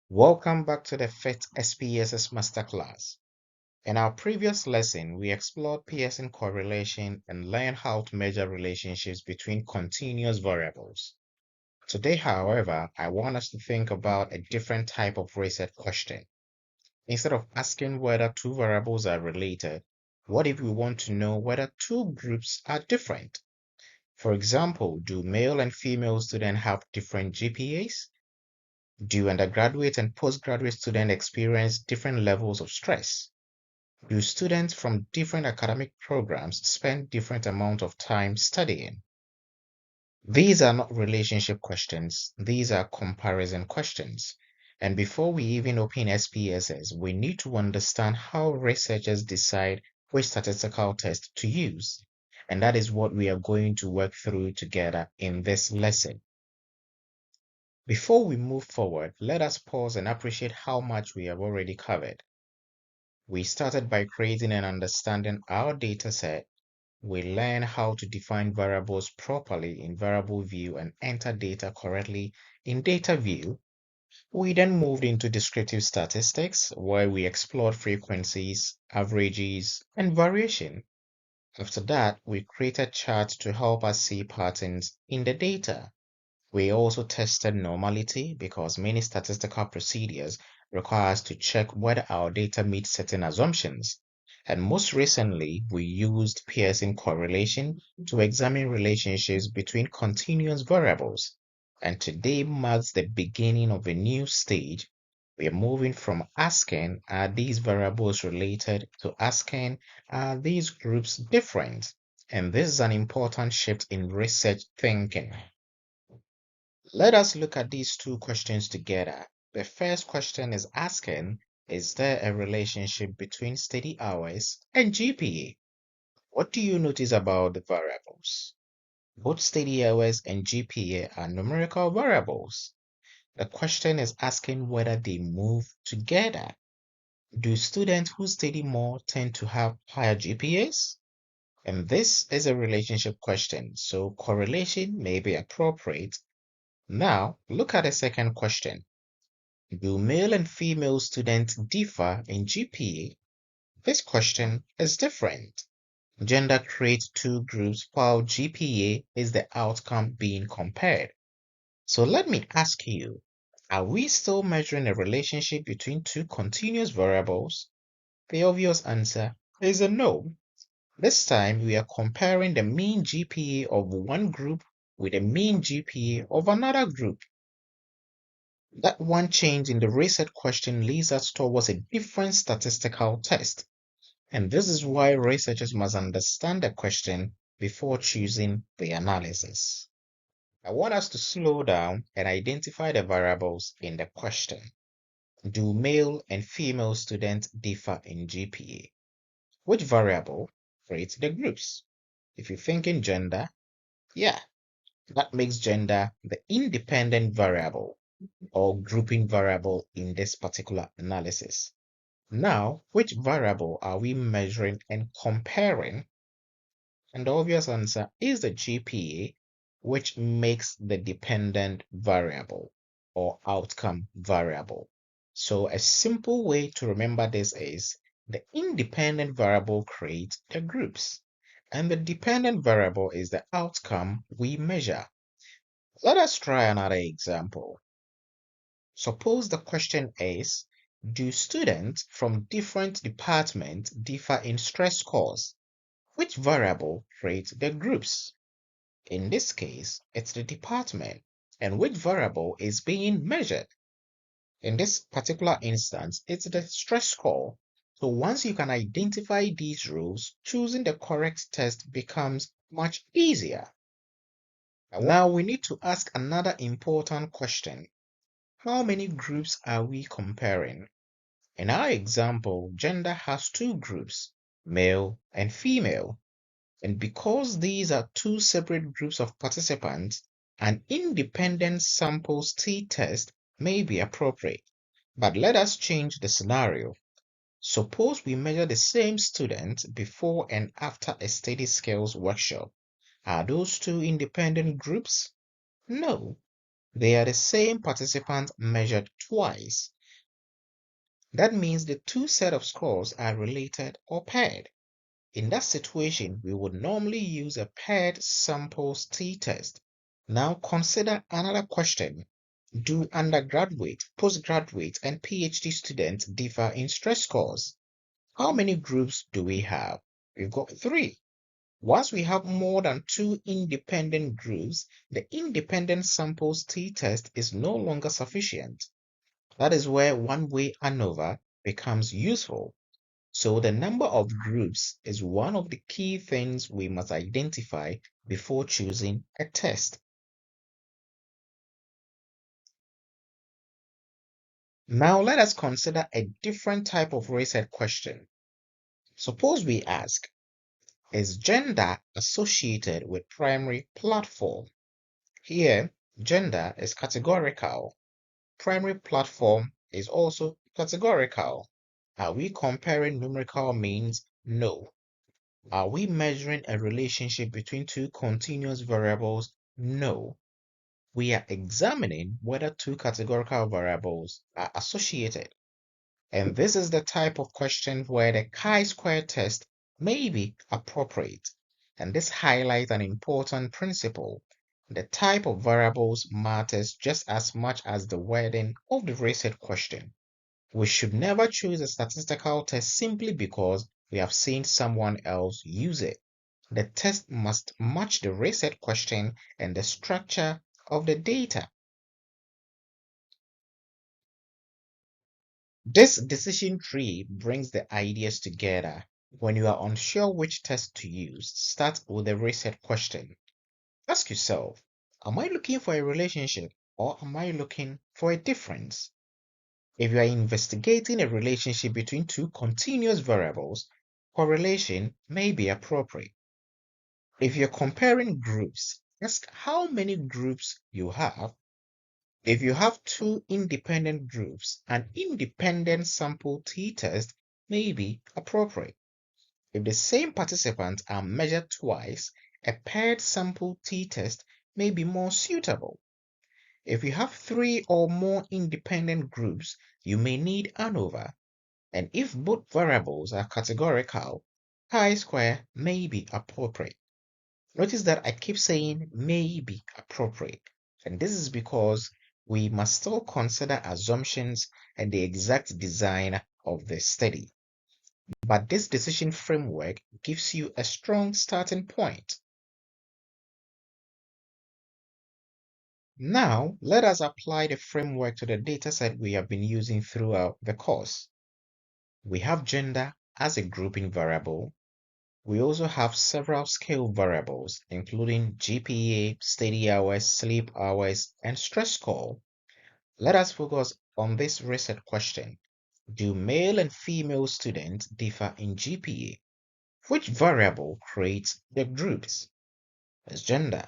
Welcome back to the FITTS SPSS Masterclass. In our previous lesson, we explored Pearson correlation and learned how to measure relationships between continuous variables. Today, however, I want us to think about a different type of research question. Instead of asking whether two variables are related, what if we want to know whether two groups are different? For example, do male and female students have different GPAs? Do undergraduate and postgraduate students experience different levels of stress? Do students from different academic programs spend different amount of time studying? These are not relationship questions, these are comparison questions. And before we even open SPSS, we need to understand how researchers decide which statistical test to use. And that is what we are going to work through together in this lesson. Before we move forward, let us pause and appreciate how much we have already covered. We started by creating and understanding our data set. We learned how to define variables properly in variable view and enter data correctly in data view. We then moved into descriptive statistics, where we explored frequencies, averages, and variation. After that, we created charts to help us see patterns in the data. We also tested normality because many statistical procedures require us to check whether our data meets certain assumptions. And most recently, we used Pearson correlation to examine relationships between continuous variables. And today marks the beginning of a new stage. We are moving from asking, are these variables related, to asking, are these groups different? And this is an important shift in research thinking. Let us look at these two questions together. The first question is asking, is there a relationship between study hours and GPA? What do you notice about the variables? Both study hours and GPA are numerical variables. The question is asking whether they move together. Do students who study more tend to have higher GPAs? And this is a relationship question, so correlation may be appropriate. Now, look at the second question. Do male and female students differ in GPA? This question is different. Gender creates two groups while GPA is the outcome being compared. So let me ask you, are we still measuring a relationship between two continuous variables? The obvious answer is a no. This time we are comparing the mean GPA of one group with the mean GPA of another group. That one change in the research question leads us towards a different statistical test. And this is why researchers must understand the question before choosing the analysis. I want us to slow down and identify the variables in the question. Do male and female students differ in GPA? Which variable creates the groups? If you think in gender, yeah, that makes gender the independent variable or grouping variable in this particular analysis. Now, which variable are we measuring and comparing? And the obvious answer is the GPA, which makes the dependent variable or outcome variable. So a simple way to remember this is the independent variable creates the groups, and the dependent variable is the outcome we measure. Let us try another example. Suppose the question is, do students from different departments differ in stress scores? Which variable creates the groups? In this case, it's the department. And which variable is being measured? In this particular instance, it's the stress score. So once you can identify these rules, choosing the correct test becomes much easier. Now we need to ask another important question. How many groups are we comparing? In our example, gender has two groups, male and female. And because these are two separate groups of participants, an independent samples t-test may be appropriate. But let us change the scenario. Suppose we measure the same students before and after a study skills workshop. Are those two independent groups? No. They are the same participant measured twice. That means the two sets of scores are related or paired. In that situation, we would normally use a paired samples t-test. Now consider another question. Do undergraduate, postgraduate, and PhD students differ in stress scores? How many groups do we have? We've got three. Once we have more than two independent groups, the independent samples t-test is no longer sufficient. That is where one-way ANOVA becomes useful. So the number of groups is one of the key things we must identify before choosing a test. Now let us consider a different type of research question. Suppose we ask, is gender associated with primary platform? Here, gender is categorical. Primary platform is also categorical. Are we comparing numerical means? No. Are we measuring a relationship between two continuous variables? No. We are examining whether two categorical variables are associated. And this is the type of question where the chi-square test may be appropriate. And this highlights an important principle. The type of variables matters just as much as the wording of the research question. We should never choose a statistical test simply because we have seen someone else use it. The test must match the research question and the structure of the data. This decision tree brings the ideas together. When you are unsure which test to use, start with the research question. Ask yourself, am I looking for a relationship or am I looking for a difference? If you are investigating a relationship between two continuous variables, correlation may be appropriate. If you're comparing groups, ask how many groups you have. If you have two independent groups, an independent sample t-test may be appropriate. If the same participants are measured twice, a paired sample t-test may be more suitable. If you have three or more independent groups, you may need ANOVA. And if both variables are categorical, chi-square may be appropriate. Notice that I keep saying may be appropriate. And this is because we must still consider assumptions and the exact design of the study. But this decision framework gives you a strong starting point. Now, let us apply the framework to the dataset we have been using throughout the course. We have gender as a grouping variable. We also have several scale variables, including GPA, study hours, sleep hours, and stress score. Let us focus on this research question. Do male and female students differ in GPA? Which variable creates the groups? It's gender.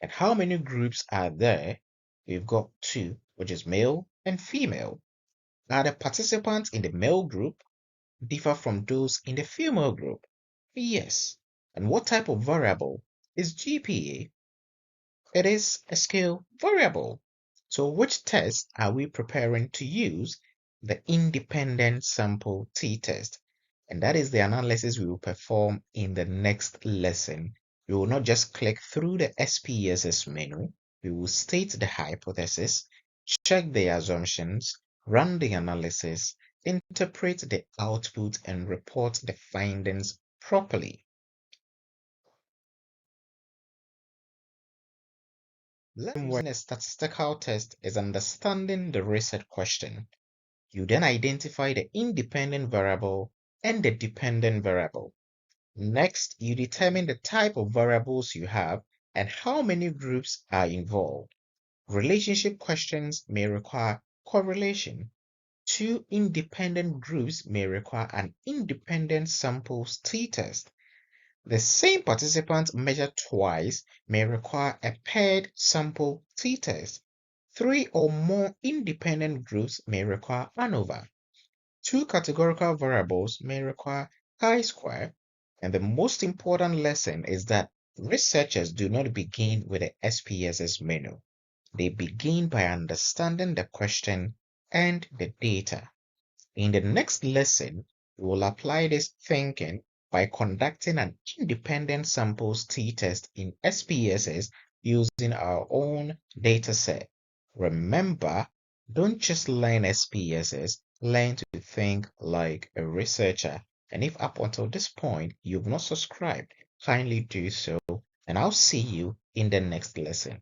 And how many groups are there? We've got two, which is male and female. Are the participants in the male group differ from those in the female group? Yes. And what type of variable is GPA? It is a scale variable. So which test are we preparing to use? The independent sample t-test. And that is the analysis we will perform in the next lesson. We will not just click through the SPSS menu. We will state the hypothesis, check the assumptions, run the analysis, interpret the output, and report the findings properly. Using a statistical test is understanding the research question. You then identify the independent variable and the dependent variable. Next, you determine the type of variables you have and how many groups are involved. Relationship questions may require correlation. Two independent groups may require an independent samples t-test. The same participant measured twice may require a paired sample t-test. Three or more independent groups may require ANOVA. Two categorical variables may require chi-square. And the most important lesson is that researchers do not begin with the SPSS menu. They begin by understanding the question and the data. In the next lesson, we will apply this thinking by conducting an independent samples t-test in SPSS using our own dataset. Remember, don't just learn SPSS, learn to think like a researcher. And if up until this point you've not subscribed, kindly do so, and I'll see you in the next lesson.